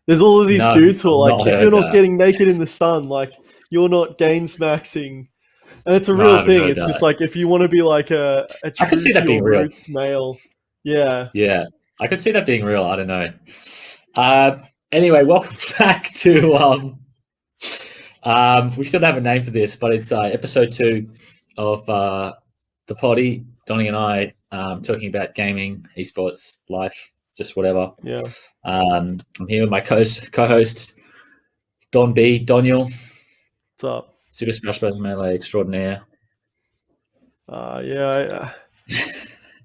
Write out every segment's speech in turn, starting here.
There's all of these No, dudes who are I've like, not if you're heard not that. getting naked in the sun, like you're not gains maxing. And it's a No, I real haven't thing. heard It's just that. like if you want to be like a I could true see to that being your real. roots male. Yeah. Yeah, I could see that being real. I don't know. Uh, anyway, welcome back to we still don't have a name for this, but it's episode 2 of the potty. Donnie and I talking about gaming, esports, life, just whatever. Yeah. I'm here with my co-host Don B, Daniel, What's up? Super Smash Bros. Melee extraordinaire. Yeah.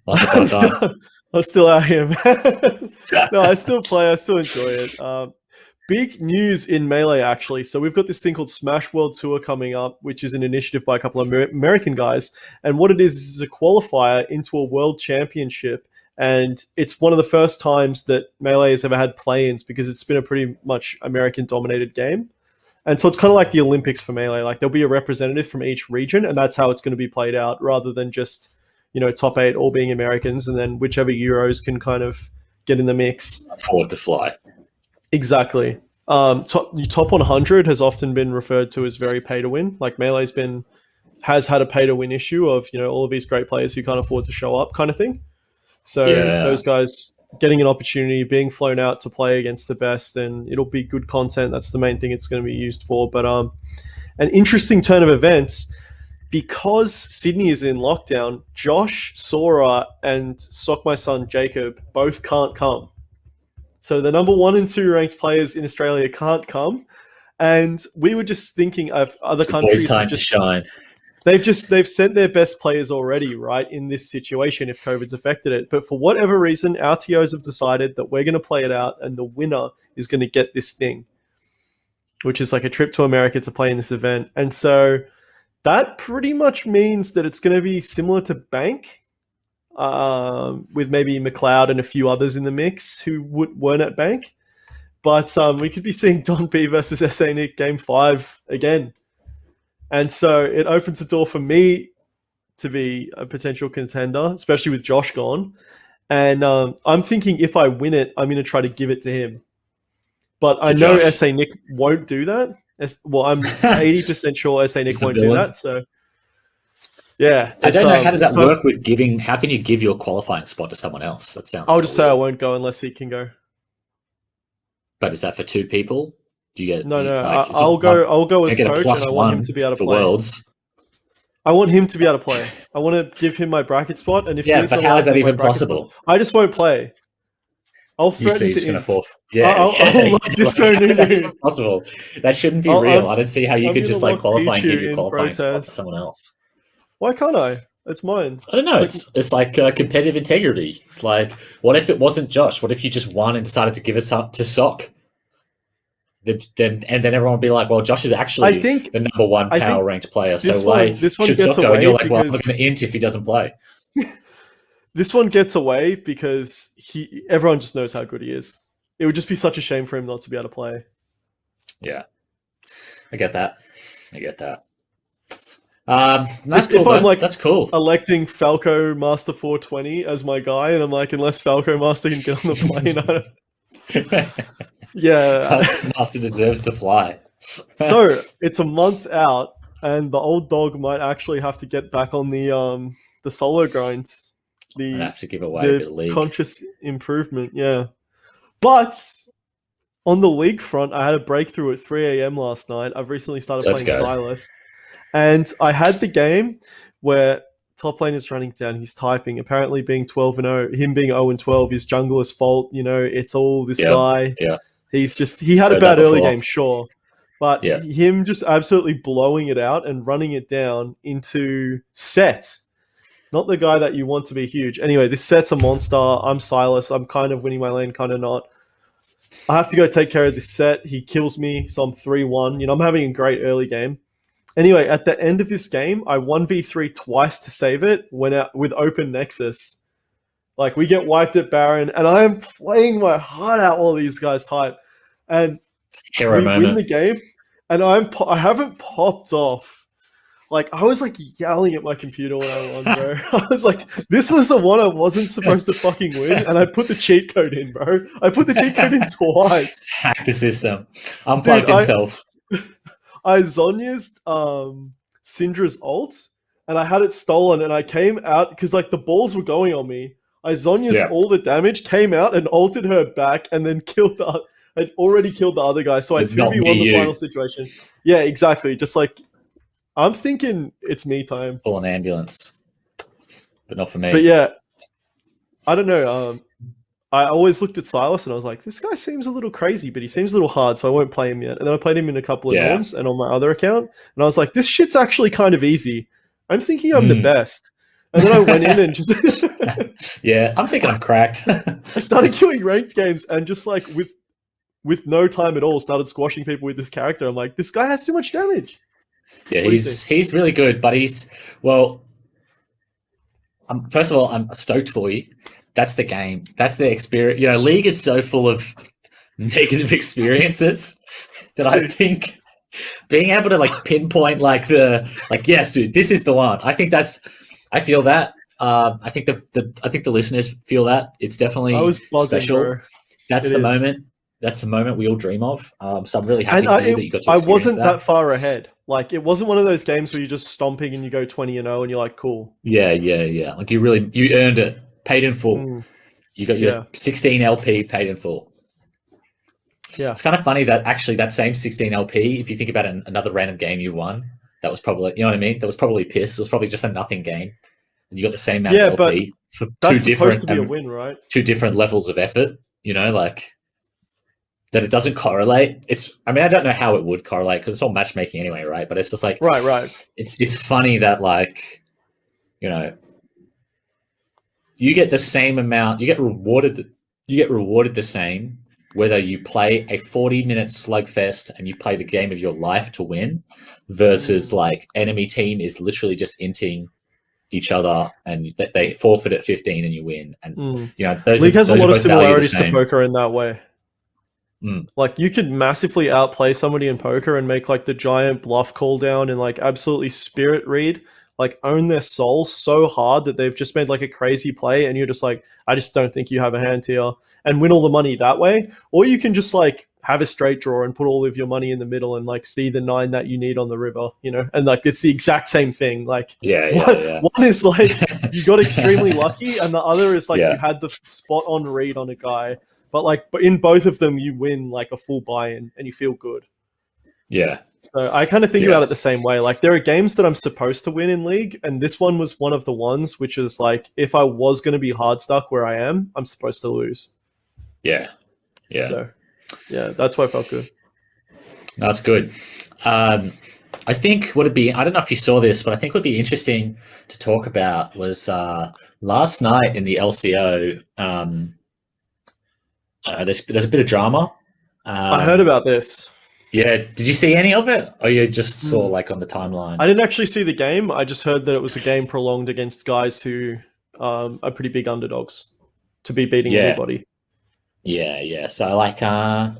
Once upon I'm a time. still, I'm still out here, man. No, I still play. I still enjoy it. Big news in Melee, actually. So we've got this thing called Smash World Tour coming up, which is an initiative by a couple of American guys. And what it is a qualifier into a world championship. And it's one of the first times that Melee has ever had play-ins because it's been a pretty much American-dominated game. And so it's kind of like the Olympics for Melee. Like there'll be a representative from each region, and that's how it's going to be played out, rather than just top 8 all being Americans, and then whichever Euros can kind of get in the mix. Forward to fly. Exactly. Top 100 has often been referred to as very pay to win. Like Melee's has had a pay to win issue of all of these great players who can't afford to show up, kind of thing. So those guys getting an opportunity, being flown out to play against the best, and it'll be good content. That's the main thing it's going to be used for. But an interesting turn of events, because Sydney is in lockdown. Josh, Sora, and Sock My Son Jacob both can't come. So the number 1 and 2 ranked players in Australia can't come, and we were just thinking of other countries. It's time to shine. They've sent their best players already, right, in this situation if COVID's affected it. But for whatever reason, our TOs have decided that we're going to play it out, and the winner is going to get this thing, which is like a trip to America to play in this event. And so that pretty much means that it's going to be similar to Bank, with maybe McLeod and a few others in the mix who weren't at Bank. But we could be seeing Don B versus SA Nick Game 5 again. And so it opens the door for me to be a potential contender, especially with Josh gone. And I'm thinking if I win it, I'm going to try to give it to him. But I know Josh. SA Nick won't do that. Well, I'm 80% sure SA Nick won't do that. So, yeah. I don't know, how does that work with giving... How can you give your qualifying spot to someone else? That sounds... I'll just say I won't go unless he can go. But is that for 2 people? Do you get... No. I'll go as coach, and I want him to be able to play. Worlds. I want him to be able to play. I want to give him my bracket spot, and if he's but how is that even possible? Spot, I just won't play. I'll threaten to int. I'll disco Nuzu. Possible. That shouldn't be real. I don't see how you could just qualify and give your qualifying spot to someone else. Why can't I? It's mine. I don't know. It's like competitive integrity. Like, what if it wasn't Josh? What if you just won and decided to give it up to Sock? Then everyone would be like, well, Josh is actually the number 1 power ranked player. So why this one should gets Sock go? away? And you're like, well, I'm not going to int if he doesn't play. This one gets away because everyone just knows how good he is. It would just be such a shame for him not to be able to play. Yeah, I get that. That's cool. That's cool. Electing Falco Master 420 as my guy, and I'm like, unless Falco Master can get on the plane, yeah, Master deserves to fly. So it's a month out, and the old dog might actually have to get back on the solo grind. I have to give away a bit of league. Conscious improvement, yeah. But on the league front, I had a breakthrough at 3 a.m. last night. I've recently started playing Silas, and I had the game where top lane is running down. He's typing. Apparently, being 12-0, him being 0-12 is jungler's fault. It's all this guy. Yeah. He had a bad early game, sure. But him just absolutely blowing it out and running it down into Set. Not the guy that you want to be huge. Anyway, this Set's a monster. I'm Silas. I'm kind of winning my lane, kind of not. I have to go take care of this Set. He kills me, so I'm 3-1. I'm having a great early game. Anyway, at the end of this game, I 1v3 twice to save it, went out with open Nexus. Like, we get wiped at Baron, and I am playing my heart out while these guys type. And Hero moment. Win the game, and I haven't popped off. Like, I was like yelling at my computer when I won, bro. I was like, this was the one I wasn't supposed to fucking win, and I put the cheat code in, bro. I put the cheat code in twice. Hack the system. Unplugged Dude, himself. I Zonya's Syndra's ult, and I had it stolen, and I came out because like the balls were going on me. I Zonya's all the damage, came out and ulted her back, and then killed the. I'd already killed the other guy, so I 2v1 the final situation. Yeah, exactly. Just like I'm thinking, it's me time. Call an ambulance, but not for me. But yeah, I don't know. I always looked at Silas and I was like, this guy seems a little crazy, but he seems a little hard, so I won't play him yet. And then I played him in a couple of norms and on my other account, and I was like, this shit's actually kind of easy. I'm thinking I'm the best. And then I went in and just yeah, I'm thinking I'm cracked. I started queuing ranked games and just like with no time at all started squashing people with this character. I'm like, this guy has too much damage. Yeah, he's really good, but first of all, I'm stoked for you. That's the game. That's the experience. League is so full of negative experiences that I think being able to like pinpoint yes, dude, this is the one. I feel that. I think the listeners feel that. It's definitely special. Bro. That's the moment. That's the moment we all dream of. So I'm really happy for you that you got to experience I wasn't that far ahead. Like, it wasn't one of those games where you're just stomping and you go 20-0 and you're like, cool. Yeah. Like you earned it, paid in full. You got your 16 LP paid in full. Yeah. It's kind of funny that actually that same 16 LP, if you think about another random game you won, that was probably, you know what I mean? That was probably piss. It was probably just a nothing game. And you got the same amount of LP for that's supposed to be a win, right? 2 different levels of effort, like that it doesn't correlate. I don't know how it would correlate because it's all matchmaking anyway, right? But it's just like right. It's funny that like, you get the same amount, you get rewarded the same whether you play a 40-minute slugfest and you play the game of your life to win versus like enemy team is literally just inting each other and they forfeit at 15 and you win. And League has a lot of similarities to poker in that way. Like, you could massively outplay somebody in poker and make like the giant bluff call down and like absolutely spirit read, like own their soul so hard that they've just made like a crazy play and you're just like, I just don't think you have a hand here, and win all the money that way. Or you can just like have a straight draw and put all of your money in the middle and like see the 9 that you need on the river, and like it's the exact same thing. Like one is like you got extremely lucky and the other is like you had the spot on read on a guy. But in both of them, you win like a full buy-in and you feel good. Yeah. So I kind of think about it the same way. Like, there are games that I'm supposed to win in League, and this one was one of the ones which is like, if I was going to be hard stuck where I am, I'm supposed to lose. Yeah. So, yeah, that's why I felt good. That's good. I think I don't know if you saw this, but I think would be interesting to talk about was last night in the LCO. There's a bit of drama. I heard about this. Yeah, did you see any of it, or you just saw like on the timeline? I didn't actually see the game. I just heard that it was a game prolonged against guys who are pretty big underdogs to be beating anybody. Yeah. So like, I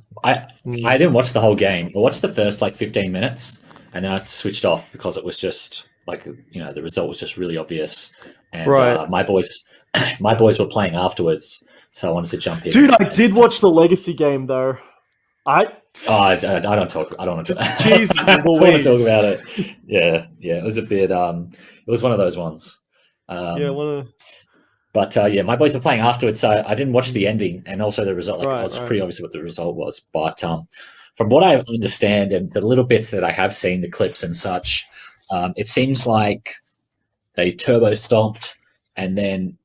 didn't watch the whole game. I watched the first like 15 minutes, and then I switched off because it was just like the result was just really obvious, and my boys were playing afterwards. So I wanted to jump in. Dude, I did watch the Legacy game though. I don't talk. I don't want to. Jeez, I don't want to talk about it. Yeah. It was a bit. It was one of those ones. But my boys were playing afterwards, so I didn't watch the ending and also the result. Like, it was pretty obvious what the result was. But from what I understand and the little bits that I have seen, the clips and such, it seems like they turbo stomped. And then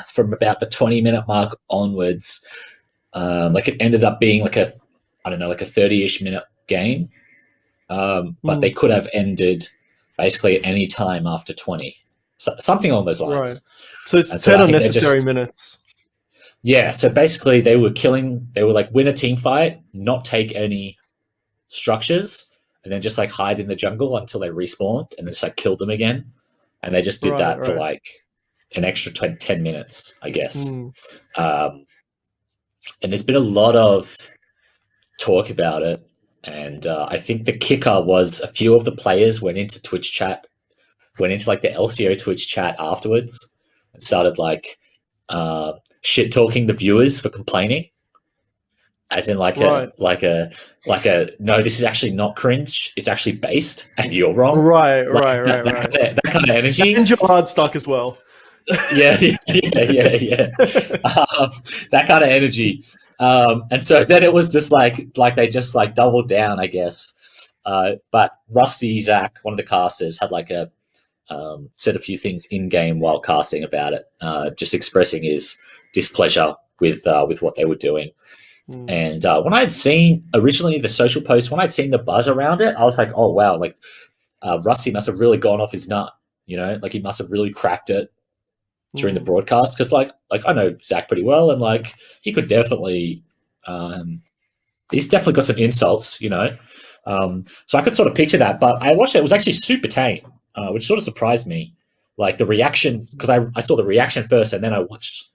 from about the 20-minute mark onwards, like it ended up being like a 30-ish minute game. But they could have ended basically at any time after 20. Something along those lines. Right. So it's 10 unnecessary minutes. Yeah, so basically they were like win a team fight, not take any structures, and then just like hide in the jungle until they respawned and just like killed them again. And they just did that for like an extra 10 minutes, I guess. And there's been a lot of talk about it. And I think the kicker was a few of the players went into Twitch chat went into like the LCO Twitch chat afterwards and started like shit talking the viewers for complaining, as in like right. no, this is actually not cringe. It's actually based, and you're wrong. Right. That kind of energy. And your hard stuck as well. Yeah. That kind of energy. And so then it was just like they just like doubled down, I guess. But Rusty Zach, one of the casters, had like a said a few things in game while casting about it, just expressing his displeasure with what they were doing. And when I had seen originally the social post, when I'd seen the buzz around it, I was like, oh wow, like Rusty must have really gone off his nut, you know, like he must have really cracked it during the broadcast, because like I know Zach pretty well, and like he could definitely he's definitely got some insults, you know. So I could sort of picture that, but I watched it was actually super tame, which sort of surprised me, like the reaction, because I saw the reaction first and then I watched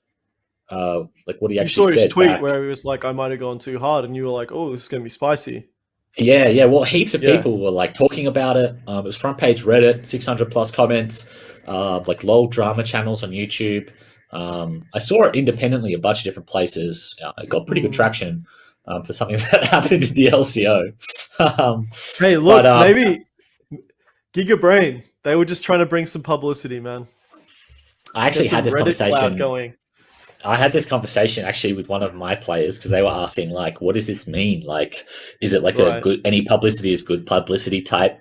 like what he actually said. You saw his tweet back, where he was like, I might have gone too hard, and you were like, oh, this is going to be spicy. Yeah, well, heaps of people were like talking about it. It was front page Reddit, 600 plus comments, like LOL drama channels on YouTube. I saw it independently a bunch of different places. It got pretty good traction for something that happened in the LCO. Hey, look, maybe Giga Brain, they were just trying to bring some publicity, man. I actually had this Reddit conversation going. I had this conversation actually with one of my players, because they were asking like, what does this mean? Like, is it like a good, any publicity is good publicity type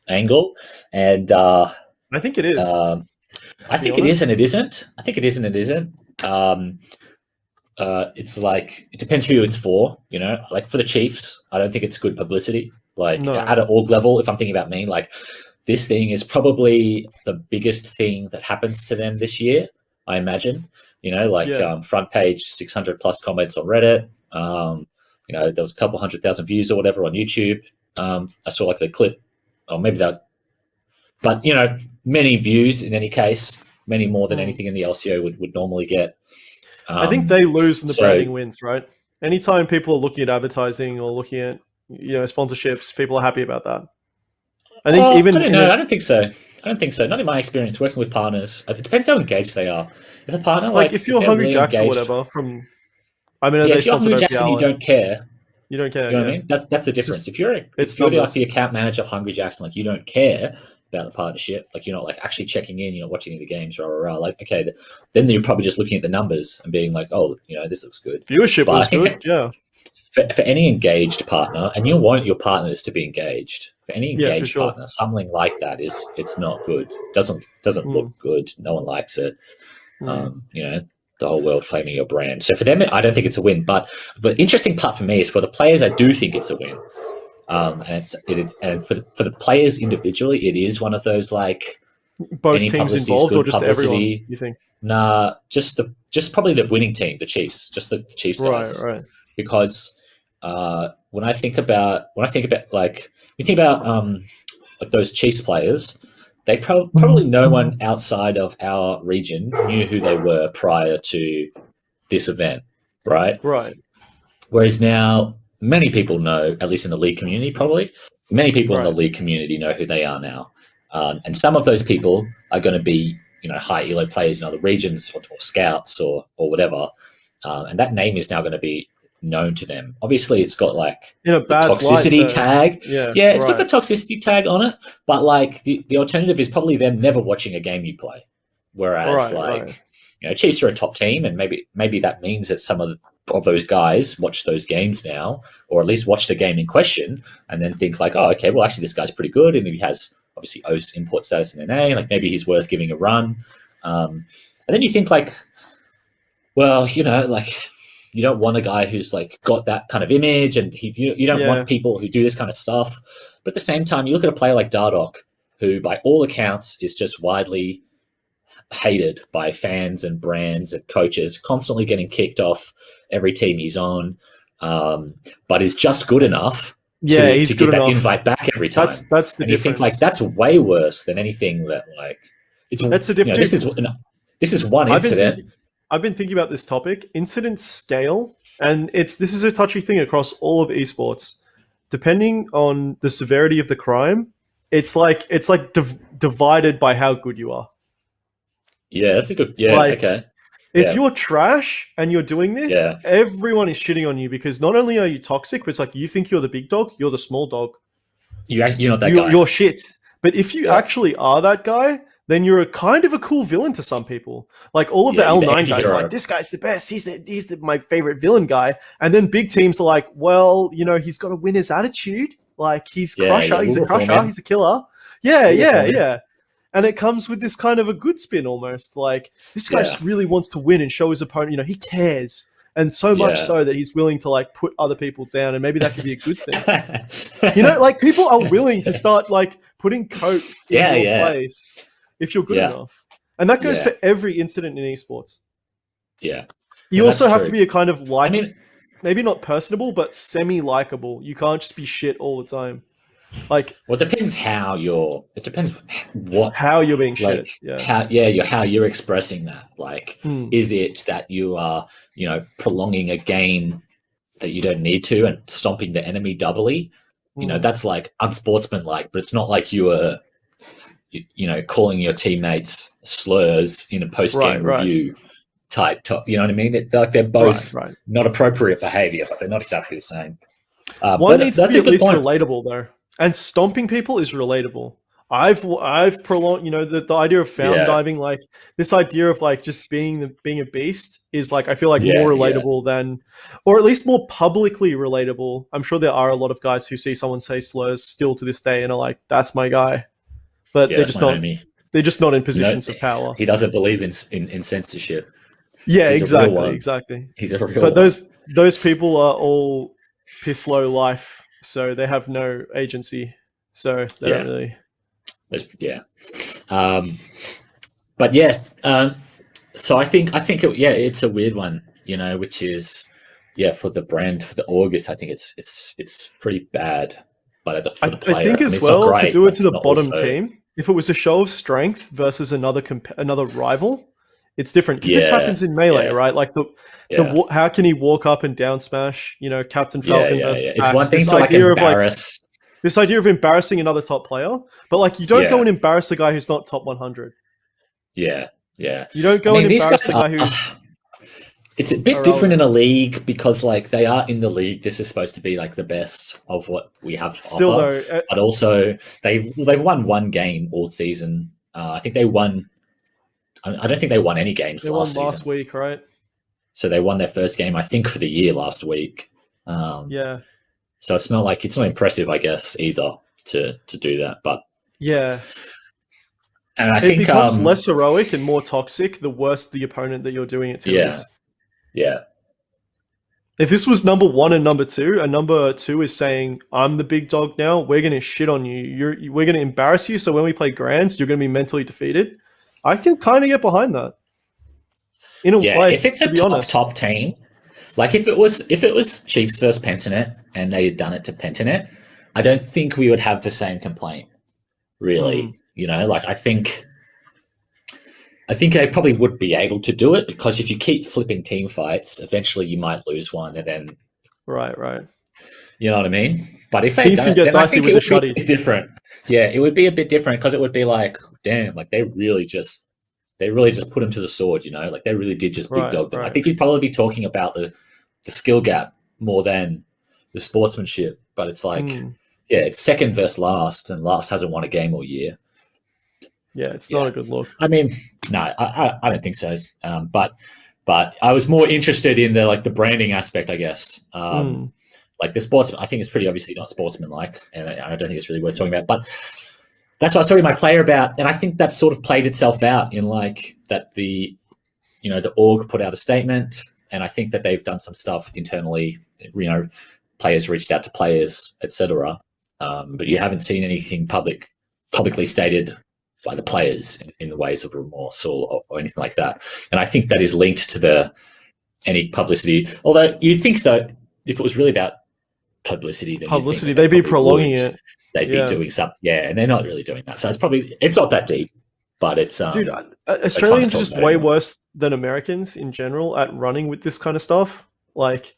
angle? And I think it is. I think it is and it isn't. I think it is and it isn't. It's like, it depends who it's for, you know, like for the Chiefs, I don't think it's good publicity. Like at an org level, if I'm thinking about me, like this thing is probably the biggest thing that happens to them this year, I imagine. You know, like front page 600 plus comments on Reddit. You know, there was a couple 100,000 views or whatever on YouTube. I saw like the clip, or maybe that, but you know, many views in any case, many more than anything in the LCO would normally get. I think they lose and the branding wins, right? Anytime people are looking at advertising or looking at, you know, sponsorships, people are happy about that. I think I don't know. I don't think so. I don't think so. Not in my experience working with partners. It depends how engaged they are. If a partner, like if you're Hungry Jacks or whatever, if you're Hungry Jacks and you don't care, you don't care. You know what I mean? That's the difference. If you're like the account manager of Hungry Jacks, and like you don't care about the partnership, like you're not like actually checking in, you're not watching the games, like okay, then you're probably just looking at the numbers and being like, oh, you know, this looks good. Viewership was good, yeah. For any engaged partner, and you want your partners to be engaged. For any engaged partner, something like that it's not good. Doesn't look good. No one likes it. You know, the whole world flaming your brand. So for them, I don't think it's a win. But the interesting part for me is for the players, I do think it's a win. And for the players individually, it is one of those like both teams involved or just publicity. Everyone, you think? Nah, just probably the winning team, the Chiefs, just the Chiefs guys. Right. Because when I think about like those Chiefs players, they probably no one outside of our region knew who they were prior to this event, right? Right. Whereas now many people know, at least in the league community, probably many people in the league community know who they are now, and some of those people are going to be, you know, high elo players in other regions or scouts or whatever, and that name is now going to be known to them. Obviously, it's got like the toxicity tag. It's got the right. toxicity tag on it, but like the alternative is probably them never watching a game you play. Whereas you know, Chiefs are a top team, and maybe that means that some of those guys watch those games now, or at least watch the game in question, and then think like, oh, okay, well, actually, this guy's pretty good, and he has obviously OS import status in NA, like maybe he's worth giving a run. And then you think like, well, you know, like you don't want a guy who's like got that kind of image, and you don't want people who do this kind of stuff. But at the same time, you look at a player like Dardoch, who by all accounts is just widely hated by fans and brands and coaches, constantly getting kicked off every team he's on, but is just good enough to get that invite back every time. That's the difference. You think like that's way worse than anything that like that's the difference. You know, this is one incident. I've been thinking about this topic. Incidents scale, and this is a touchy thing across all of esports. Depending on the severity of the crime, it's like divided by how good you are. Yeah, that's a good. Yeah, okay. If you're trash and you're doing this, everyone is shitting on you because not only are you toxic, but it's like you think you're the big dog, you're the small dog. You're not that guy. You're shit. But if you actually are that guy, then you're a kind of a cool villain to some people. Like all of the L9 guys are like, this guy's the best. He's my favorite villain guy. And then big teams are like, well, he's got a winner's attitude. Like he's crusher. He's a crusher. He's a killer. Yeah. And it comes with this kind of a good spin almost. Like this guy just really wants to win and show his opponent, he cares. And so much so that he's willing to like put other people down, and maybe that could be a good thing. Like people are willing to start like putting coke in your place if you're good enough. And that goes for every incident in esports. Yeah. You also have to be a kind of maybe not personable, but semi-likable. You can't just be shit all the time. Like, well, it depends how you're being shit. How you're expressing that. Like, is it that you are, prolonging a game that you don't need to and stomping the enemy doubly? That's like unsportsmanlike, but it's not like you are, calling your teammates slurs in a post-game review type. You know what I mean? They're both not appropriate behavior, but they're not exactly the same. One needs to be at least relatable, though. And stomping people is relatable. I've prolonged, the idea of found diving, like this idea of like just being a beast is like, I feel like more relatable than, or at least more publicly relatable. I'm sure there are a lot of guys who see someone say slurs still to this day and are like, that's my guy. But they're just not in positions of power. He doesn't believe in censorship. Yeah, exactly. He's a real But those people are all piss low life. So they have no agency. So they don't really. So I think it's a weird one, which is for the brand, for the August. I think it's pretty bad. But for the player, I think as well to do it to the bottom team. If it was a show of strength versus another rival, it's different because this happens in Melee, right? Like how can he walk up and down smash? Captain Falcon versus It's one thing to like embarrass. This idea of embarrassing another top player, but like you don't go and embarrass a guy who's not top 100. Yeah. You don't go and embarrass a guy who's. It's a bit different in a league because like they are in the league. This is supposed to be like the best of what we have to offer. But also they've won one game all season. I think they won. I don't think they won any games last season. Last week, right? So they won their first game, I think, for the year last week. So it's not impressive, I guess, either to do that. But and I think it becomes less heroic and more toxic the worse the opponent that you're doing it to is. Yeah. If this was number 1 and number 2, and number 2 is saying, I'm the big dog now, we're going to shit on you. We're going to embarrass you. So when we play Grands, you're going to be mentally defeated. I can kind of get behind that. If it's a top team, like if it was Chiefs versus Pentanet and they had done it to Pentanet, I don't think we would have the same complaint. Really, like I think they probably would be able to do it because if you keep flipping team fights, eventually you might lose one, and then right. You know what I mean? But if they done it, then I think it would be different. Yeah, it would be a bit different because it would be like, damn, like they really just put him to the sword, like they really did just big dog them. I think we'd probably be talking about the skill gap more than the sportsmanship. But it's like, it's second versus last, and last hasn't won a game all year. Yeah, it's not a good look. I mean, no, I don't think so. But I was more interested in the branding aspect, I guess. Like the sports, I think it's pretty obviously not sportsmanlike, and I don't think it's really worth talking about. But that's what I was talking to my player about, and I think that sort of played itself out in like that the org put out a statement, and I think that they've done some stuff internally. Players reached out to players, etc. But you haven't seen anything publicly stated by the players in the ways of remorse or anything like that. And I think that is linked to any publicity. Although you'd think that if it was really about publicity, then they'd be prolonging it. They'd be doing something. Yeah, and they're not really doing that. So it's not that deep, but it's dude, Australians are just way worse than Americans in general at running with this kind of stuff. Like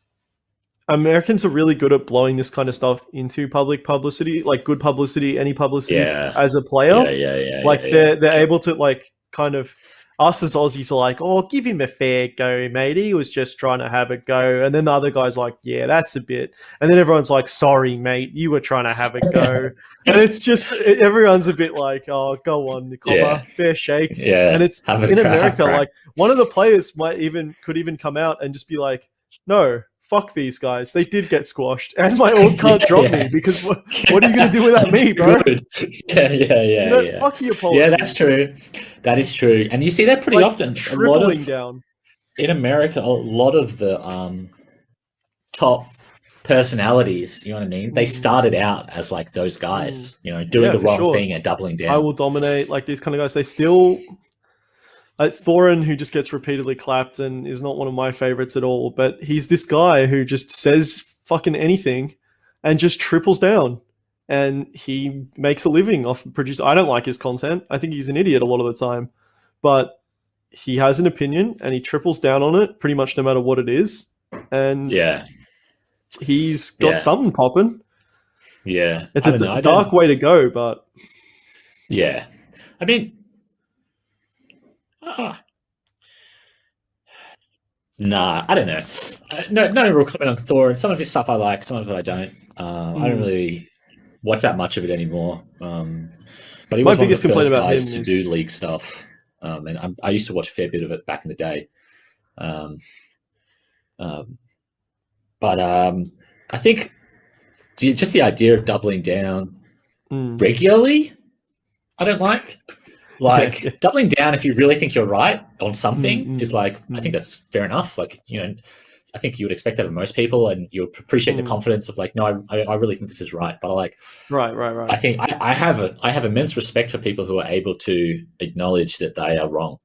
Americans are really good at blowing this kind of stuff into public publicity, like good publicity, any publicity as a player. They're able to like kind of us as Aussies are like, oh, give him a fair go, mate. He was just trying to have a go. And then the other guy's like, yeah, that's a bit. And then everyone's like, sorry, mate, you were trying to have a go. And it's just everyone's a bit like, oh, go on, fair shake. And it's in America, like one of the players could even come out and just be like, no, fuck these guys. They did get squashed, and my ult can't drop me because what are you going to do without me, bro? Yeah. Fuck your apology. Yeah, that's true. That is true, and you see that pretty often. Tripling down in America. A lot of the top personalities, you know what I mean? They started out as like those guys, you know, doing the wrong thing and doubling down. I will dominate, like these kind of guys. They still. Thorin, who just gets repeatedly clapped and is not one of my favorites at all, but he's this guy who just says fucking anything and just triples down, and he makes a living off produce. I don't like his content. I think he's an idiot a lot of the time, but he has an opinion and he triples down on it pretty much no matter what it is. And he's got something popping. Yeah, it's a dark way to go, but I mean. Nah, I don't know. No real comment on Thor. And some of his stuff I like, some of it I don't. I don't really watch that much of it anymore. But he was one of the first guys to do league stuff. And I used to watch a fair bit of it back in the day. But I think just the idea of doubling down regularly, I don't like. Like doubling down if you really think you're right on something is like, I think that's fair enough. Like, you know, I think you would expect that of most people, and you appreciate the confidence of like, no, I really think this is right. But like, right. I think I have immense respect for people who are able to acknowledge that they are wrong.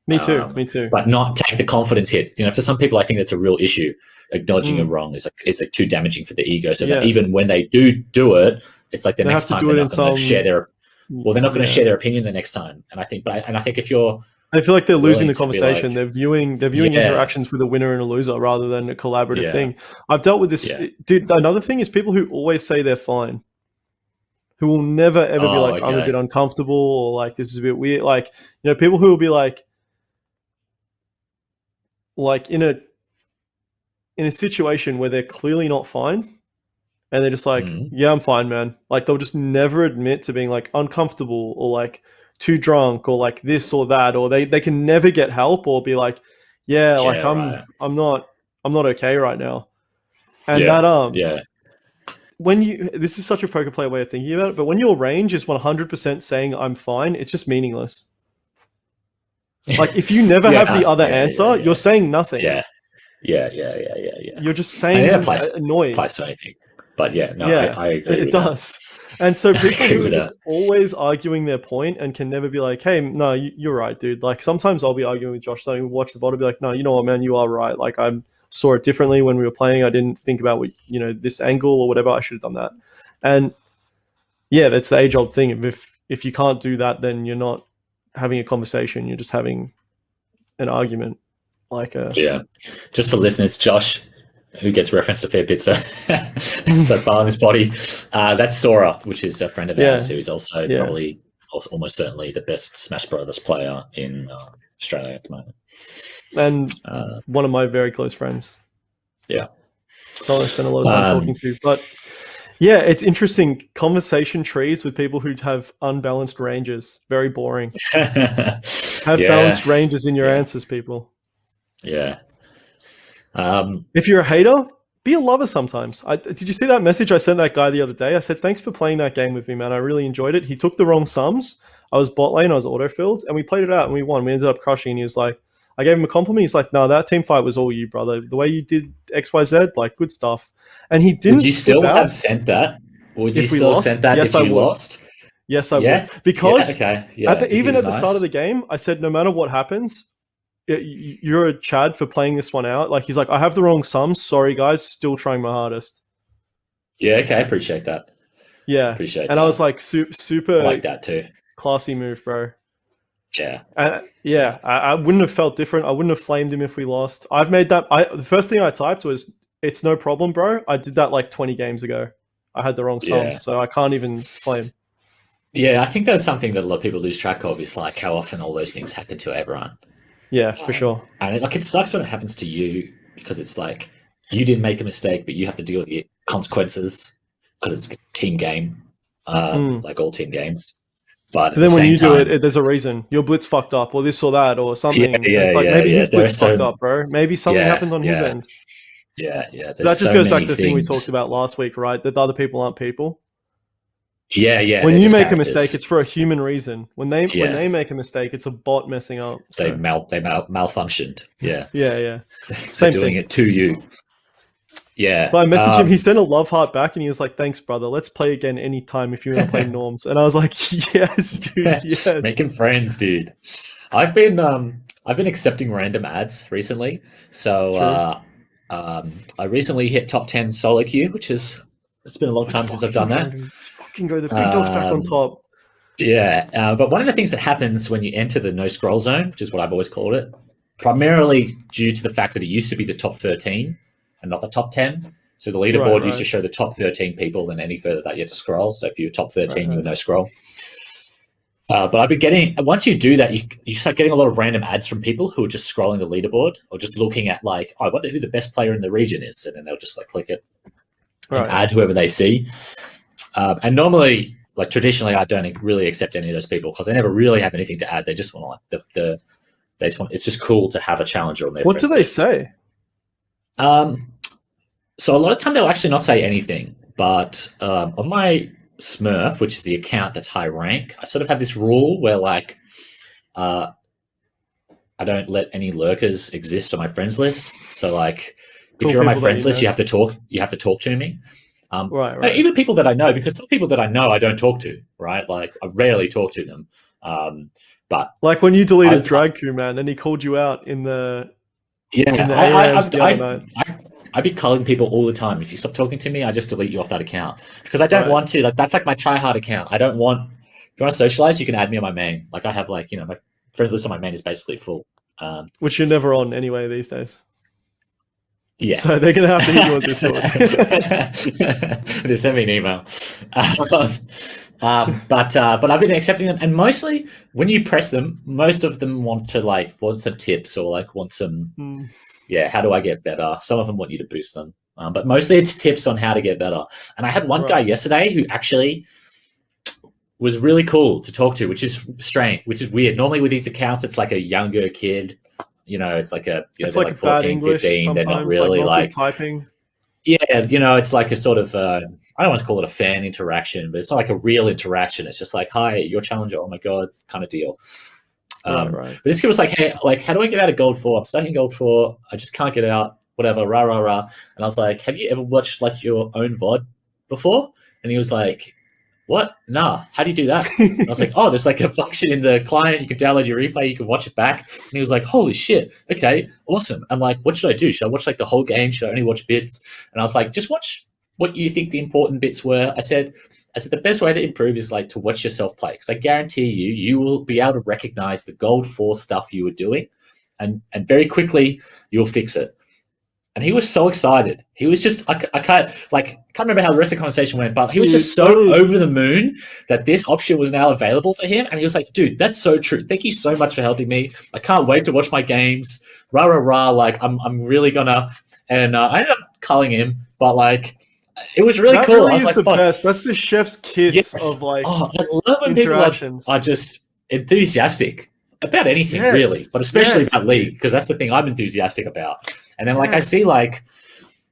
Me too. But not take the confidence hit. You know, for some people, I think that's a real issue. Acknowledging you're wrong is like it's like too damaging for the ego. So that even when they do it, it's like the next time they're not going to share their. Well, they're not going to share their opinion the next time, and I think if you're, I feel like they're losing the conversation. They're viewing interactions with a winner and a loser rather than a collaborative thing. I've dealt with this, dude. Another thing is people who always say they're fine, who will never ever be like, I'm a bit uncomfortable, or like this is a bit weird. Like, you know, people who will be like in a situation where they're clearly not fine. And they're just like, yeah, I'm fine, man. Like they'll just never admit to being like uncomfortable or like too drunk or like this or that, or they can never get help or be like, I'm not okay right now. And when this is such a poker player way of thinking about it, but when your range is 100% saying I'm fine, it's just meaningless. Like if you never have the other answer, you're saying nothing. Yeah. You're just saying a noise. Applies to anything. But I agree. It does. And so people who are just always arguing their point and can never be like, hey, no, you're right, dude. Like sometimes I'll be arguing with Josh, something, watch the VOD and be like, no, you know what, man, you are right. Like I saw it differently when we were playing. I didn't think about what, you know, this angle or whatever. I should have done that. And yeah, that's the age old thing. If you can't do that, then you're not having a conversation. You're just having an argument. Just for listeners, Josh, who gets referenced a fair bit so far in this body, that's Sora, which is a friend of ours who is also probably almost certainly the best Smash Brothers player in Australia at the moment, and one of my very close friends. Someone I spend a lot of time talking to. But yeah, it's interesting conversation trees with people who have unbalanced ranges. Very boring. Have balanced ranges in your answers, people. If you're a hater, be a lover sometimes. Did you see that message I sent that guy the other day? I said, thanks for playing that game with me, man. I really enjoyed it. He took the wrong sums. I was bot lane, I was auto-filled, and we played it out and we won. We ended up crushing, and he was like, I gave him a compliment. He's like, no, that team fight was all you, brother. The way you did XYZ, like, good stuff. And he didn't. Would you still have sent that? Would you still send that if you lost? Yes, I would. Because even at the start of the game, I said, no matter what happens, you're a Chad for playing this one out. Like, he's like, I have the wrong sums. Sorry, guys. Still trying my hardest. Yeah, okay. I appreciate that. Yeah. Appreciate that. And I was like, super I like that too. Classy move, bro. Yeah. I wouldn't have felt different. I wouldn't have flamed him if we lost. I've made that. The first thing I typed was, it's no problem, bro. I did that like 20 games ago. I had the wrong songs, so I can't even claim. Yeah, I think that's something that a lot of people lose track of is like how often all those things happen to everyone. Yeah, for sure. And it sucks when it happens to you because it's like you didn't make a mistake, but you have to deal with the consequences because it's a team game, like all team games. But then when you do it, there's a reason. Your blitz fucked up, or this or that, or something. It's like maybe his blitz fucked up, bro. Maybe something happened on his end. Yeah. That just goes back to the thing we talked about last week, right? That the other people aren't people. Yeah. When you make a mistake, it's for a human reason. When they make a mistake, it's a bot messing up. So. They malfunctioned. Yeah. Yeah. Same thing. Doing it to you. Yeah. But I messaged him. He sent a love heart back, and he was like, "Thanks, brother. Let's play again anytime if you want to play norms." And I was like, "Yes, dude. Yes." Making friends, dude. I've been accepting random ads recently. So I recently hit top 10 solo queue, which is it's been a long time since I've done that. Fucking go. The big dog's back on top. Yeah, but one of the things that happens when you enter the no scroll zone, which is what I've always called it, primarily due to the fact that it used to be the top 13 and not the top 10. So the leaderboard used to show the top 13 people, and any further that you had to scroll. So if you were top 13, you were no scroll. But I've been getting, once you do that, you start getting a lot of random ads from people who are just scrolling the leaderboard or just looking at like, I wonder who the best player in the region is. And then they'll just like click it and add whoever they see. And normally, like traditionally, I don't really accept any of those people because they never really have anything to add. They just want like they just want, it's just cool to have a challenger on their What do they say? So a lot of the time they'll actually not say anything, but on my Smurf, which is the account that's high rank, I sort of have this rule where like I don't let any lurkers exist on my friends list. So like if you're on my friends list, you have to talk to me. Right. Even people that I know, because some people that I know I don't talk to, right? Like I rarely talk to them. But like when you deleted Drag Crew, man, and he called you out in the I'd be calling people all the time. If you stop talking to me, I just delete you off that account because I don't want to. Like that's like my tryhard account. I don't want. If you want to socialize, you can add me on my main. Like I have like my friends list on my main is basically full. Which you're never on anyway these days. Yeah. So they're gonna have to hit you on Discord. Just send me an email. But I've been accepting them, and mostly when you press them, most of them want some tips or like want some. Yeah, how do I get better? Some of them want you to boost them, but mostly it's tips on how to get better. And I had one guy yesterday who actually was really cool to talk to, which is strange, which is weird. Normally with these accounts, it's like a younger kid. It's like it's like 14, English 15. They're not really like typing. Yeah, it's like a sort of I don't want to call it a fan interaction, but it's not like a real interaction. It's just like, hi, you're challenger. Oh my god, kind of deal. But this kid was like, hey, like, how do I get out of Gold 4? I'm stuck in Gold 4. I just can't get out. Whatever, rah, rah, rah. And I was like, have you ever watched like your own VOD before? And he was like, what? Nah, how do you do that? And I was like, oh, there's like a function in the client. You can download your replay. You can watch it back. And he was like, holy shit. Okay, awesome. I'm like, what should I do? Should I watch like the whole game? Should I only watch bits? And I was like, just watch what you think the important bits were. I said, the best way to improve is like to watch yourself play, because I guarantee you will be able to recognize the Gold 4 stuff you were doing, and very quickly you'll fix it. And he was so excited. He was just I can't remember how the rest of the conversation went, but he was just so over the moon that this option was now available to him. And he was like, dude, that's so true. Thank you so much for helping me. I can't wait to watch my games. Rah rah rah. Like I'm really gonna. And I ended up calling him, but like. It was really cool. That really is the best. That's the chef's kiss of like I love when people are just enthusiastic about anything, really, but especially about League, because that's the thing I'm enthusiastic about. And then I see like,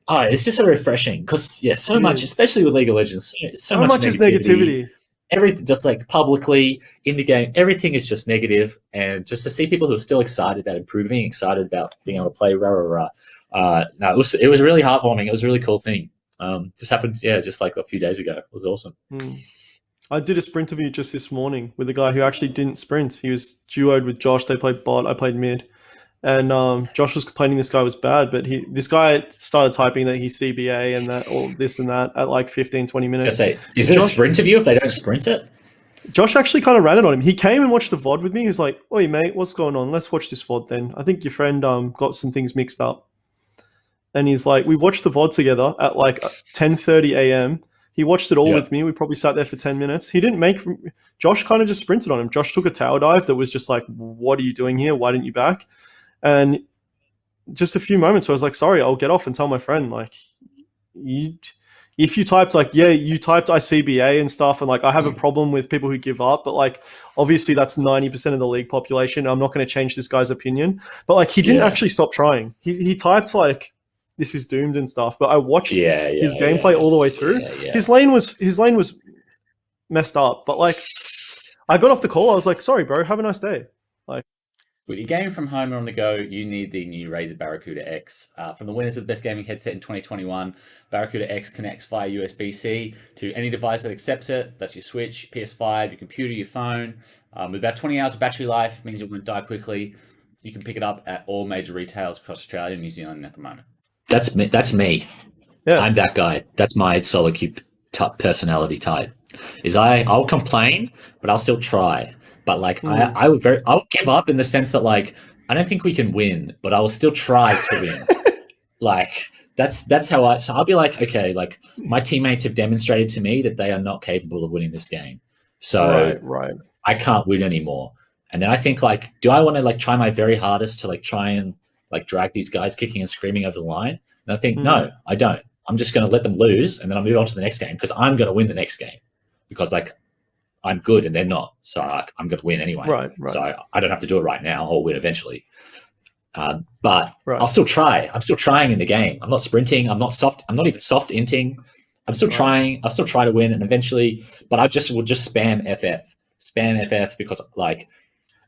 it's just so refreshing because so much, especially with League of Legends, so much is negativity. Everything, just like publicly in the game, everything is just negative. And just to see people who are still excited about improving, excited about being able to play, no, it was really heartwarming. It was a really cool thing. Just happened, just like a few days ago. It was awesome. I did a sprint interview just this morning with a guy who actually didn't sprint. He was duoed with Josh. They played bot. I played mid. And Josh was complaining this guy was bad, but this guy started typing that he's CBA and that all this and that at like 15, 20 minutes. Just say, is it a sprint interview if they don't sprint it? Josh actually kind of ran it on him. He came and watched the VOD with me. He was like, oi, mate, what's going on? Let's watch this VOD then. I think your friend got some things mixed up. and he's like, we watched the VOD together at like 10:30 a.m. He watched it all with me. We probably sat there for 10 minutes. He didn't make. Josh kind of just sprinted on him. Josh took a tower dive that was just like, what are you doing here? Why didn't you back? And just a few moments where I was like, sorry, I'll get off and tell my friend, like, if you typed like, yeah, you typed ICBA and stuff, and like, I have a problem with people who give up, but like, obviously that's 90% of the league population. I'm not going to change this guy's opinion, but like, he didn't actually stop trying. He typed like, this is doomed and stuff, but I watched his gameplay all the way through. His lane was messed up, but like, I got off the call. I was like, sorry, bro, have a nice day. Like, with your game from home or on the go, you need the new Razer Barracuda X. From the winners of the best gaming headset in 2021, Barracuda X connects via USB-C to any device that accepts it. That's your Switch, PS5, your computer, your phone. With about 20 hours of battery life, means it won't die quickly. You can pick it up at all major retailers across Australia and New Zealand at the moment. That's me. Yeah. I'm that guy. That's my solo queue personality type. I'll complain, but I'll still try. But like I'll give up in the sense that like I don't think we can win, but I will still try to win. Like that's how so I'll be like, okay, like my teammates have demonstrated to me that they are not capable of winning this game. So right. I can't win anymore. And then I think like, do I want to like try my very hardest to like try and like drag these guys kicking and screaming over the line? And I think, no, I don't. I'm just going to let them lose, and then I'll move on to the next game because I'm going to win the next game because like I'm good and they're not. So I'm going to win anyway. Right. So I don't have to do it right now. I'll win eventually. But I'll still try. I'm still trying in the game. I'm not sprinting. I'm not even soft inting. I'm still trying. I'll still try to win, and eventually. But I will just spam FF because like,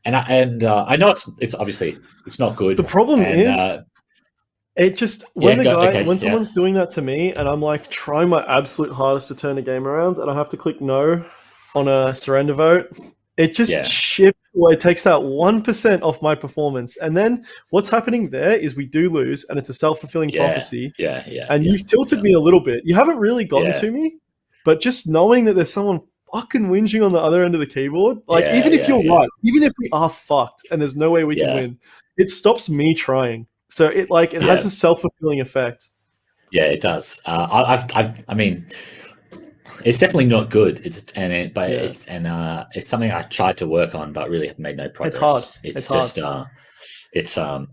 and I know it's obviously it's not good. The problem is. It just when someone's doing that to me and I'm like trying my absolute hardest to turn a game around and I have to click no on a surrender vote, it just shifts away. It takes that 1% off my performance. And then what's happening there is we do lose and it's a self-fulfilling prophecy. And you've tilted me a little bit. You haven't really gotten to me, but just knowing that there's someone fucking whinging on the other end of the keyboard, like even if you're right, even if we are fucked and there's no way we can win, it stops me trying. So it has a self-fulfilling effect. Yeah, it does. I mean, it's definitely not good. It's something I tried to work on, but really have made no progress. It's hard.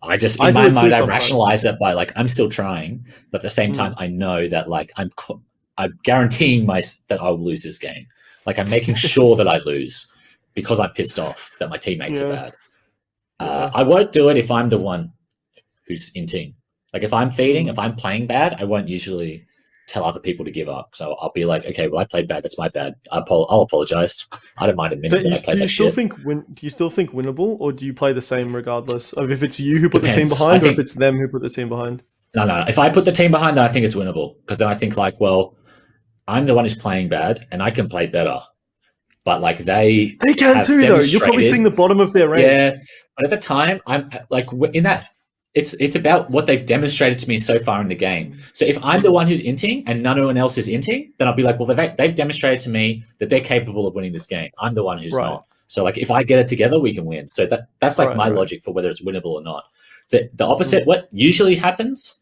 I just in my mind I rationalize it by like I'm still trying, but at the same time I know that like I'm guaranteeing that I'll lose this game. Like I'm making sure that I lose because I'm pissed off that my teammates are bad. I won't do it if I'm the one who's in team. Like if I'm feeding, if I'm playing bad, I won't usually tell other people to give up. So I'll be like, okay, well I played bad. That's my bad. I'll apologize. I don't mind admitting that I played that shit. Do you still think winnable, or do you play the same regardless of if it's you who put the team behind or if it's them who put the team behind? No. If I put the team behind, then I think it's winnable because then I think like, well, I'm the one who's playing bad and I can play better. But like they can too though. You're probably seeing the bottom of their range. Yeah, but at the time, I'm like in that. It's about what they've demonstrated to me so far in the game. So if I'm the one who's inting and no one else is inting, then I'll be like, well, they've demonstrated to me that they're capable of winning this game. I'm the one who's not. So like if I get it together, we can win. So that's like my logic for whether it's winnable or not. The opposite, what usually happens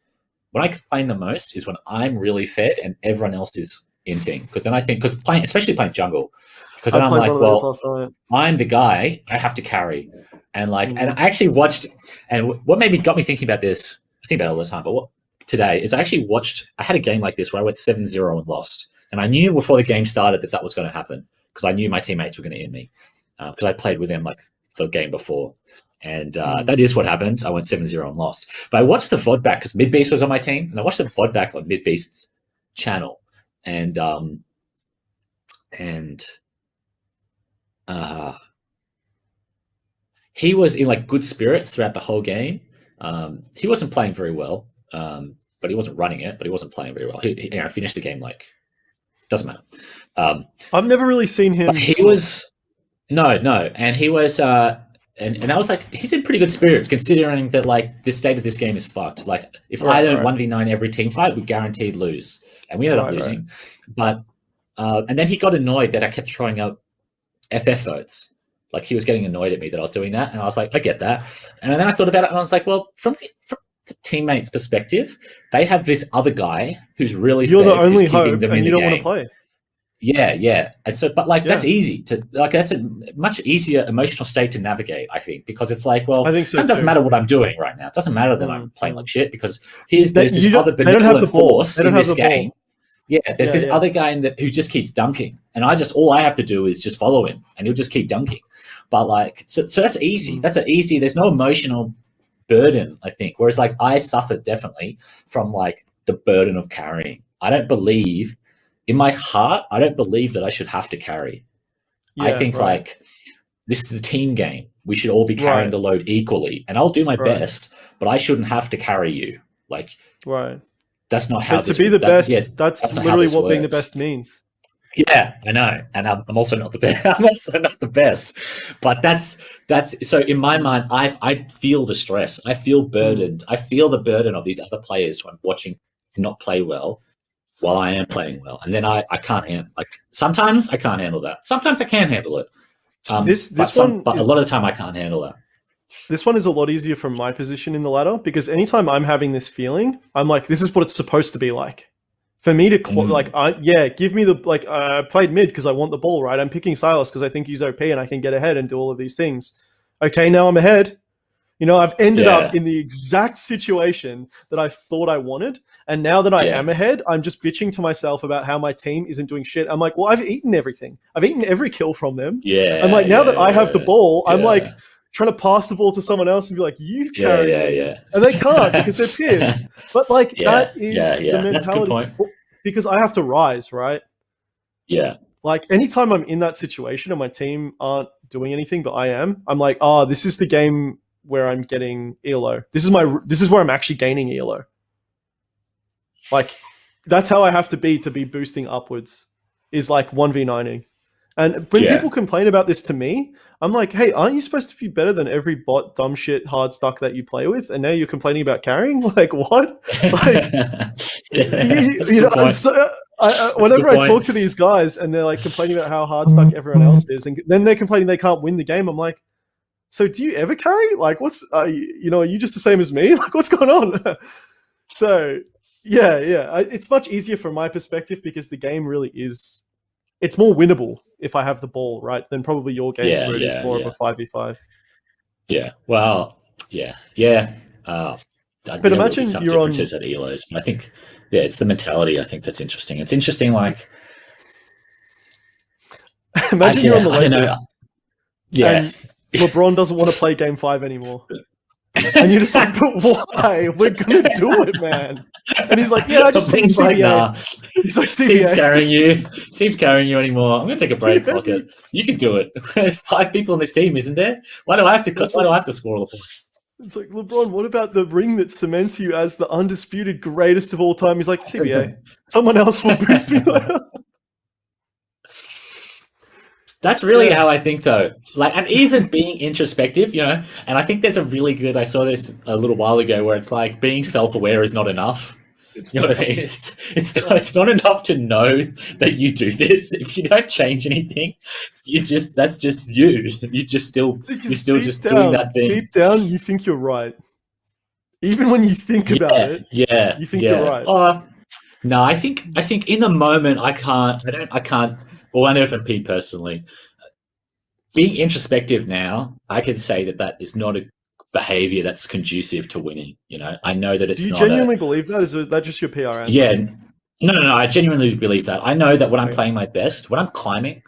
when I complain the most is when I'm really fed and everyone else is inting. Because then I think, especially playing jungle, because then I'm like, well, I'm the guy, I have to carry. And like, and I actually watched, and what got me thinking about this, I think about it all the time, but today is I actually watched, I had a game like this where I went 7-0 and lost. And I knew before the game started that was going to happen because I knew my teammates were going to hit me because I played with them like the game before. And that is what happened. I went 7-0 and lost. But I watched the VOD back because Midbeast was on my team and I watched the VOD back on Midbeast's channel. And he was in like good spirits throughout the whole game. He wasn't playing very well, but he wasn't running it. But he wasn't playing very well. He finished the game like doesn't matter. I've never really seen him. But he was no, and he was, and I was like, he's in pretty good spirits considering that like the state of this game is fucked. Like if I don't 1v9 every team fight, we guaranteed lose, and we ended up losing. But and then he got annoyed that I kept throwing up FF votes. Like he was getting annoyed at me that I was doing that, and I was like, I get that. And then I thought about it, and I was like, well, teammates' perspective, they have this other guy who's really you're fed, the only who's keeping hope, them and in you the don't want game. to play. Yeah. And so, but like, Yeah. that's easy to, like, that's a much easier emotional state to navigate, I think, because it's like, well, I think so it doesn't too. matter what I'm doing right now. It doesn't matter that I'm playing like shit, because there's They this other don't have benevolent the ball. force They don't in have this the ball. game. Yeah, there's this other guy who just keeps dunking, and all I have to do is just follow him, and he'll just keep dunking. But like, so that's easy. That's an easy. There's no emotional burden, I think. Whereas like, I suffered definitely from like the burden of carrying. I don't believe, in my heart, I don't believe that I should have to carry. I think like, this is a team game. We should all be carrying the load equally, and I'll do my best, but I shouldn't have to carry you. Like, that's not how. But to be the best, that's literally what being the best means. Yeah, I know, and I'm also not the best. I'm also not the best, but that's so in my mind, I feel the stress. I feel burdened. I feel the burden of these other players who I'm watching not play well, while I am playing well, and then I can't handle. Like, sometimes I can't handle that. Sometimes I can handle it. But a lot of the time I can't handle that. This one is a lot easier from my position in the ladder, because anytime I'm having this feeling, I'm like, this is what it's supposed to be like. For me to give me the I played mid because I want the ball, right? I'm picking Silas because I think he's OP and I can get ahead and do all of these things. Okay, now I'm ahead. You know, I've ended up in the exact situation that I thought I wanted, and now that I am ahead, I'm just bitching to myself about how my team isn't doing shit. I'm like, well, I've eaten everything. I've eaten every kill from them. I'm like, now that I have the ball, I'm like trying to pass the ball to someone else and be like, you carry me. And they can't because they're pissed. But like, that is the mentality because I have to rise, right? Yeah. Like, anytime I'm in that situation and my team aren't doing anything, but I am, I'm like, oh, this is the game where I'm getting ELO. This is where I'm actually gaining ELO. Like, that's how I have to be boosting upwards, is like 1v9ing. And when people complain about this to me, I'm like, hey, aren't you supposed to be better than every bot, dumb shit, hard stuck that you play with? And now you're complaining about carrying? Like, what? Like, you know, so, whenever I talk to these guys and they're like complaining about how hard stuck everyone else is, and then they're complaining they can't win the game, I'm like, so do you ever carry? Like, what's, are you just the same as me? Like, what's going on? So, it's much easier from my perspective because the game really is, it's more winnable if I have the ball, right? Than probably your games where it is more of a 5v5. Yeah. Well, yeah. But imagine some you're differences at ELOs. But I think, it's the mentality, I think, that's interesting. It's interesting, like, imagine you're on the Lakers. And LeBron doesn't want to play Game 5 anymore. And you're just like, but why? We're going to do it, man. And he's like, I just seen CBA. Nah. He's like, CBA. Seems carrying you anymore. I'm going to take a break, Pocket. You can do it. There's 5 people on this team, isn't there? Why do I have to score all the points? It's like, LeBron, what about the ring that cements you as the undisputed greatest of all time? He's like, CBA. Someone else will boost me later. That's really how I think, though. Like, and even being introspective, and I think there's a really good, I saw this a little while ago, where it's like being self-aware is not enough. You know what I mean? It's not enough to know that you do this. If you don't change anything, that's just you. You're still just doing that thing. Deep down, you think you're right. Even when you think about it, you think you're right. No, I think in the moment I can't. Well, I know for me personally, being introspective now, I can say that is not a behavior that's conducive to winning. I know that it's not. Do you genuinely believe that? Is that just your PR answer? Yeah. No. I genuinely believe that. I know that when I'm playing my best, when I'm climbing,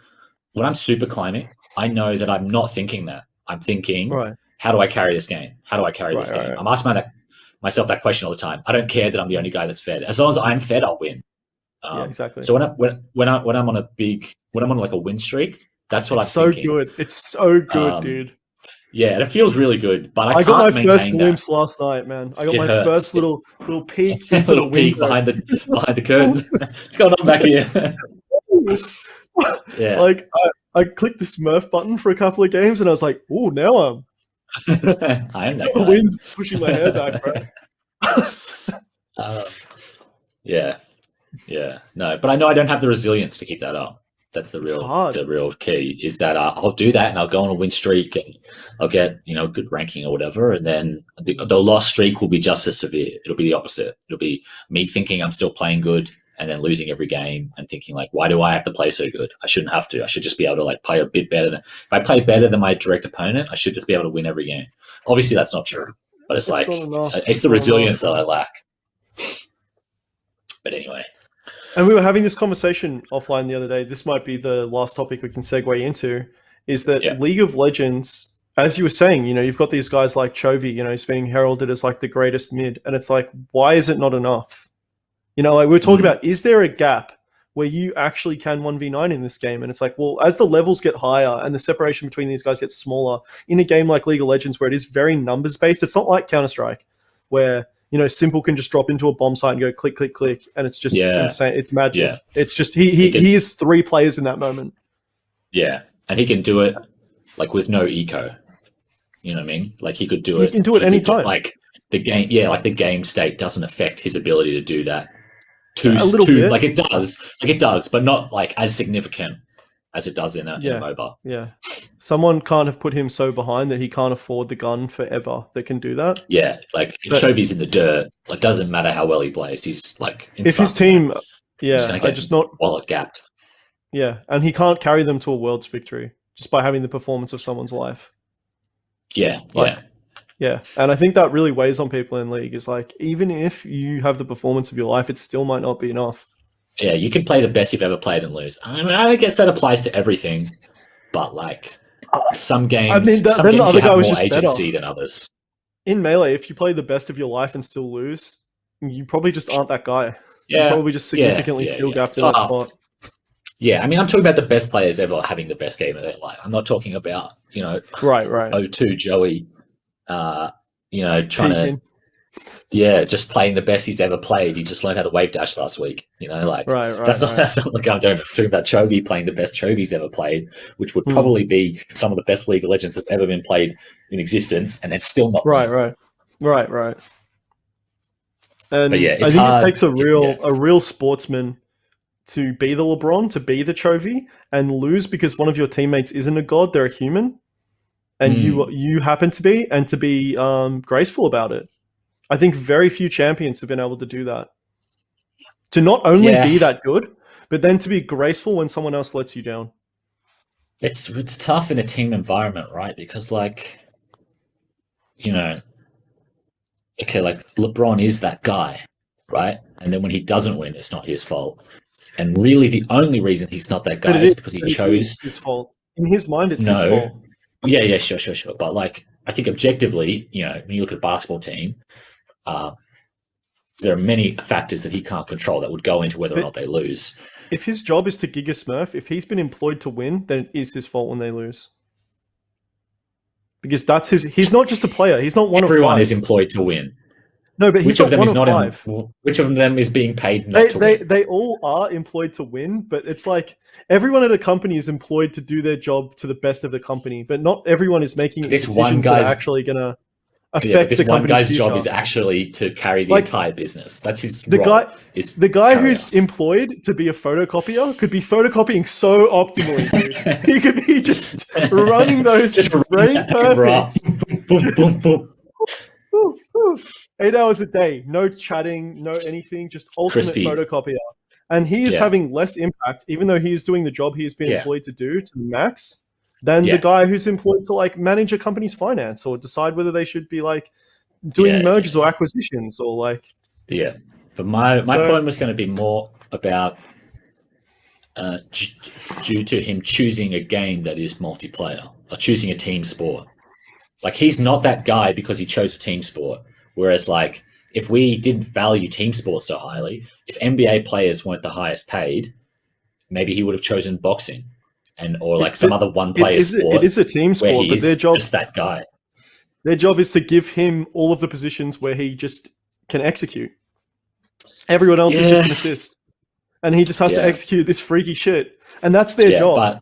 when I'm super climbing, I know that I'm not thinking that. I'm thinking, how do I carry this game? How do I carry this game? I'm asking myself that question all the time. I don't care that I'm the only guy that's fed. As long as I'm fed, I'll win. Exactly. So when I'm on like a win streak, that's what I'm thinking. It's so good, dude. Yeah, and it feels really good. But I got my first glimpse last night, man. I got my first little peek into the window. behind the curtain. What's going on back here? Yeah. Like I clicked the Smurf button for a couple of games, and I was like, "Ooh, now I'm." I am that guy. The wind's pushing my hair back, bro. Yeah. No, but I know I don't have the resilience to keep that up. That's the real key, is that I'll do that and I'll go on a win streak and I'll get, a good ranking or whatever. And then the loss streak will be just as severe. It'll be the opposite. It'll be me thinking I'm still playing good and then losing every game and thinking like, why do I have to play so good? I shouldn't have to. I should just be able to like play a bit better if I play better than my direct opponent, I should just be able to win every game. Obviously that's not true, but it's the resilience that I lack. But anyway. And we were having this conversation offline the other day. This might be the last topic we can segue into, is that League of Legends, as you were saying, you've got these guys like Chovy, he's being heralded as like the greatest mid. And it's like, why is it not enough? Like we were talking about, is there a gap where you actually can 1v9 in this game? And it's like, well, as the levels get higher and the separation between these guys gets smaller, in a game like League of Legends where it is very numbers based, it's not like Counter-Strike where Simple can just drop into a bomb site and go click, click, click, and it's just insane. It's magic. Yeah. It's just he is 3 players in that moment. Yeah, and he can do it like with no eco. You know what I mean? Like he could do it. He can do it anytime. Like the game, the game state doesn't affect his ability to do that. A little bit. Like it does, but not like as significant as it does in a MOBA. Yeah. Someone can't have put him so behind that he can't afford the gun forever that can do that. Yeah, like if Chovy's in the dirt, it doesn't matter how well he plays. He's like if his team, wallet gapped. Yeah, and he can't carry them to a world's victory just by having the performance of someone's life. Yeah, yeah. And I think that really weighs on people in League. Is like, even if you have the performance of your life, it still might not be enough. Yeah, you can play the best you've ever played and lose. I mean, I guess that applies to everything, but like some games, then the other guy was just agency better than others. In Melee, if you play the best of your life and still lose, you probably just aren't that guy. Yeah, you're probably just significantly skill gapped in that spot. Yeah, I mean, I'm talking about the best players ever having the best game of their life. I'm not talking about right. O2 Joey, trying to. Just playing the best he's ever played. He just learned how to wave dash last week. Right. That's not like I'm talking about Chovy playing the best Chovy's ever played, which would probably be some of the best League of Legends that's ever been played in existence, and it's still not. Right. And I think it takes a real sportsman to be the LeBron, to be the Chovy, and lose because one of your teammates isn't a god; they're a human, and you happen to be, and to be graceful about it. I think very few champions have been able to do that. To not only be that good, but then to be graceful when someone else lets you down. It's tough in a team environment, right? Because like LeBron is that guy, right? And then when he doesn't win, it's not his fault. And really the only reason he's not that guy is because he chose his fault. In his mind, it's his fault. Yeah, sure. But like I think objectively, when you look at a basketball team, there are many factors that he can't control that would go into whether or not they lose. If his job is to gig a Smurf, if he's been employed to win, then it is his fault when they lose. Because that's he's not just a player. He's not one of 5. Everyone is employed to win. No, but he's not one of 5. Which of them is being paid not to win? They all are employed to win, but it's like everyone at a company is employed to do their job to the best of the company, but not everyone is making decisions that are actually going to affect the company's one guy's future. Job is actually to carry the entire business. That's his the role. The guy who's employed to be a photocopier could be photocopying so optimally, dude. He could be just running those very perfect. Boom. 8 hours a day, no chatting, no anything, just ultimate photocopier. And he is having less impact, even though he is doing the job he has been employed to do to the max, than the guy who's employed to like manage a company's finance or decide whether they should be like doing mergers or acquisitions or like. Yeah, but my point was going to be more about due to him choosing a game that is multiplayer or choosing a team sport. Like he's not that guy because he chose a team sport. Whereas like if we didn't value team sports so highly, if NBA players weren't the highest paid, maybe he would have chosen boxing or like some other one-player sport. It is a team sport, but their job is that guy. Their job is to give him all of the positions where he just can execute. Everyone else is just an assist, and he just has to execute this freaky shit, and that's their job.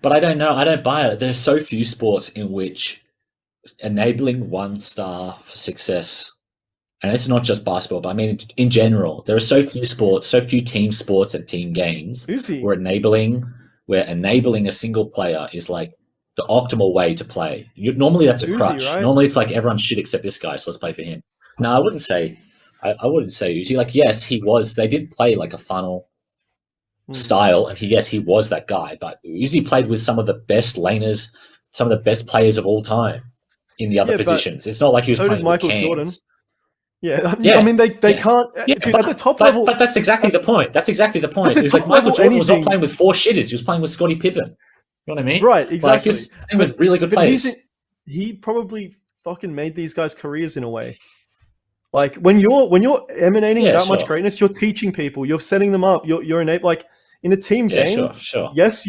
But I don't know. I don't buy it. There's so few sports in which enabling one star for success and it's not just basketball, but I mean in general, there are so few sports, so few team sports and team games where enabling a single player is like the optimal way to play. Normally that's a crutch. Right? Normally it's like everyone should accept this guy, so let's play for him. No, I wouldn't say Uzi. Like, yes, he was. They did play like a funnel style, and he was that guy. But Uzi played with some of the best laners, some of the best players of all time in the other positions. It's not like he was playing did Michael with Jordan. I mean, they can't. Dude, at the top level. But that's exactly the point. It's like Michael Jordan was not playing with 4 shitters. He was playing with Scottie Pippen. You know what I mean? Right, exactly. Like, he was playing with really good players. He probably fucking made these guys careers in a way. Like when you're emanating that much greatness, you're teaching people, you're setting them up, you're enabling. Like in a team game, yes,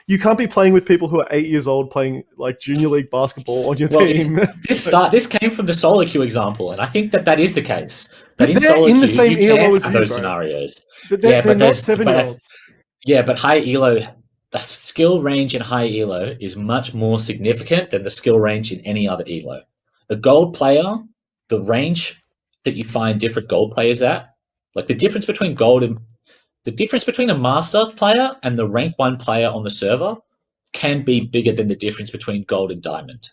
you can't be playing with people who are 8 years old playing like junior league basketball on your team. This came from the solo queue example, and I think that is the case. That in solo queue, the same ELO as those scenarios. But they're not 7-year-olds. Yeah, but high ELO, the skill range in high ELO is much more significant than the skill range in any other ELO. A gold player, the range that you find different gold players at, like the difference between a master player and the rank 1 player on the server can be bigger than the difference between gold and diamond.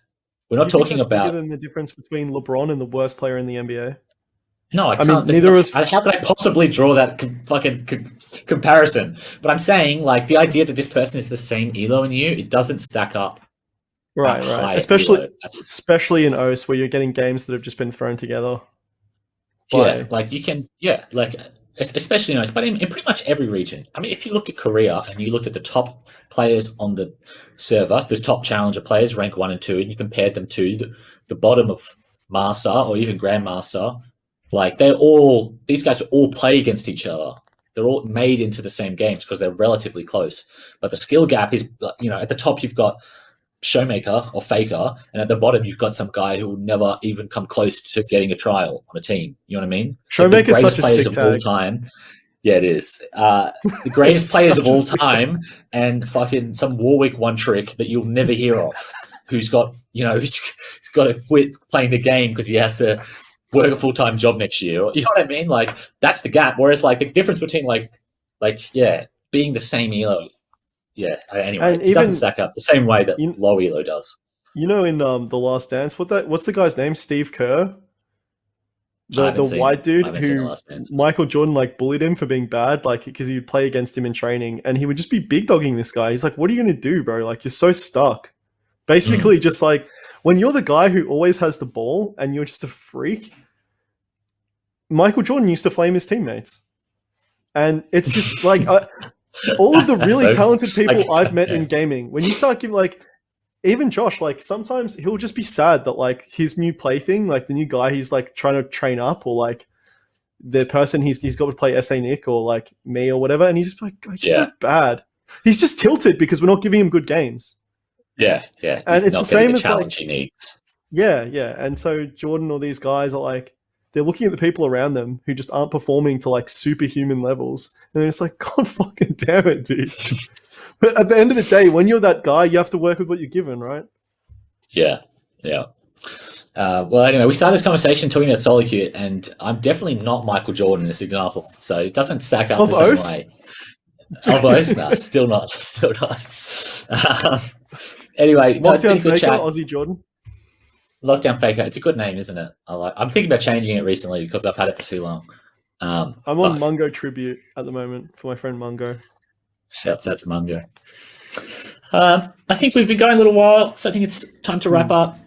We're not talking about bigger than the difference between LeBron and the worst player in the NBA. No, I can't. How could I possibly draw that fucking comparison? But I'm saying, like, the idea that this person is the same elo in you, it doesn't stack up. Right. Especially in OS where you're getting games that have just been thrown together. Especially in OS, but in pretty much every region. I mean, if you looked at Korea and you looked at the top players on the server, the top challenger players, rank 1 and 2, and you compared them to the bottom of Master or even Grandmaster, like these guys all play against each other. They're all made into the same games because they're relatively close. But the skill gap is, at the top you've got Showmaker or Faker, and at the bottom you've got some guy who will never even come close to getting a trial on a team. You know what I mean? Showmaker's such a sick tag. All time. Yeah, it is. The greatest players of all time, and fucking some Warwick one trick that you'll never hear of, who's got to quit playing the game because he has to work a full-time job next year. You know what I mean? Like, that's the gap. Whereas, like, the difference between being the same elo. Yeah. Anyway, it doesn't stack up the same way that low elo does. In The Last Dance, what's the guy's name? Steve Kerr, the white dude who Michael Jordan bullied him for being bad, because he would play against him in training, and he would just be big dogging this guy. He's like, "What are you gonna do, bro? Like, you're so stuck." Basically, just like when you're the guy who always has the ball and you're just a freak. Michael Jordan used to flame his teammates, and it's just like. All of the really talented people I've met in gaming, when you start giving even Josh, sometimes he'll just be sad that his new plaything, the new guy he's trying to train up, or the person he's got to play SA Nick or me or whatever, and he's just he's so bad. He's just tilted because we're not giving him good games. Yeah. And it's the same as he needs. Yeah, and so Jordan or these guys are they're looking at the people around them who just aren't performing to superhuman levels. And it's God fucking damn it, dude. But at the end of the day, when you're that guy, you have to work with what you're given, right? Yeah. Well, anyway, we started this conversation talking about solo queue, and I'm definitely not Michael Jordan in this example. So it doesn't stack up the same way. Of OS? No, still not. Anyway, Lockdown Faker, Aussie Jordan. Lockdown Faker. It's a good name, isn't it? I'm thinking about changing it recently because I've had it for too long. I'm on Mungo Tribute at the moment for my friend Mungo. Shouts out to Mungo. I think we've been going a little while, so I think it's time to wrap up.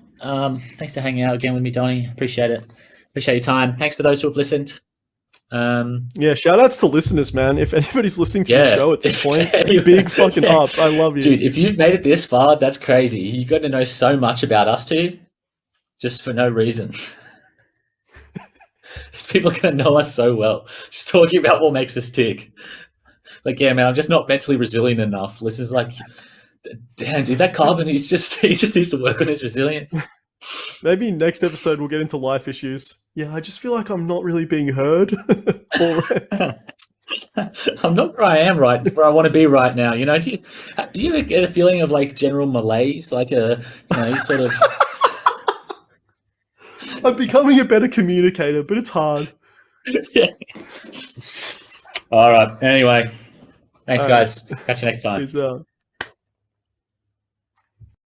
Thanks for hanging out again with me, Donnie. Appreciate it. Appreciate your time. Thanks for those who have listened. Shout outs to listeners, man. If anybody's listening to the show at this point, big fucking ups. I love you. Dude, if you've made it this far, that's crazy. You got to know so much about us two just for no reason. These people are going to know us so well. Just talking about what makes us tick. Man, I'm just not mentally resilient enough. Listeners damn, dude, that Carbon, he just needs to work on his resilience. Maybe next episode we'll get into life issues. Yeah, I just feel like I'm not really being heard. I'm not where I am where I want to be right now. Do you get a feeling of general malaise? You sort of... I'm becoming a better communicator, but it's hard. All right. Anyway, thanks, guys. Catch you next time. Peace out.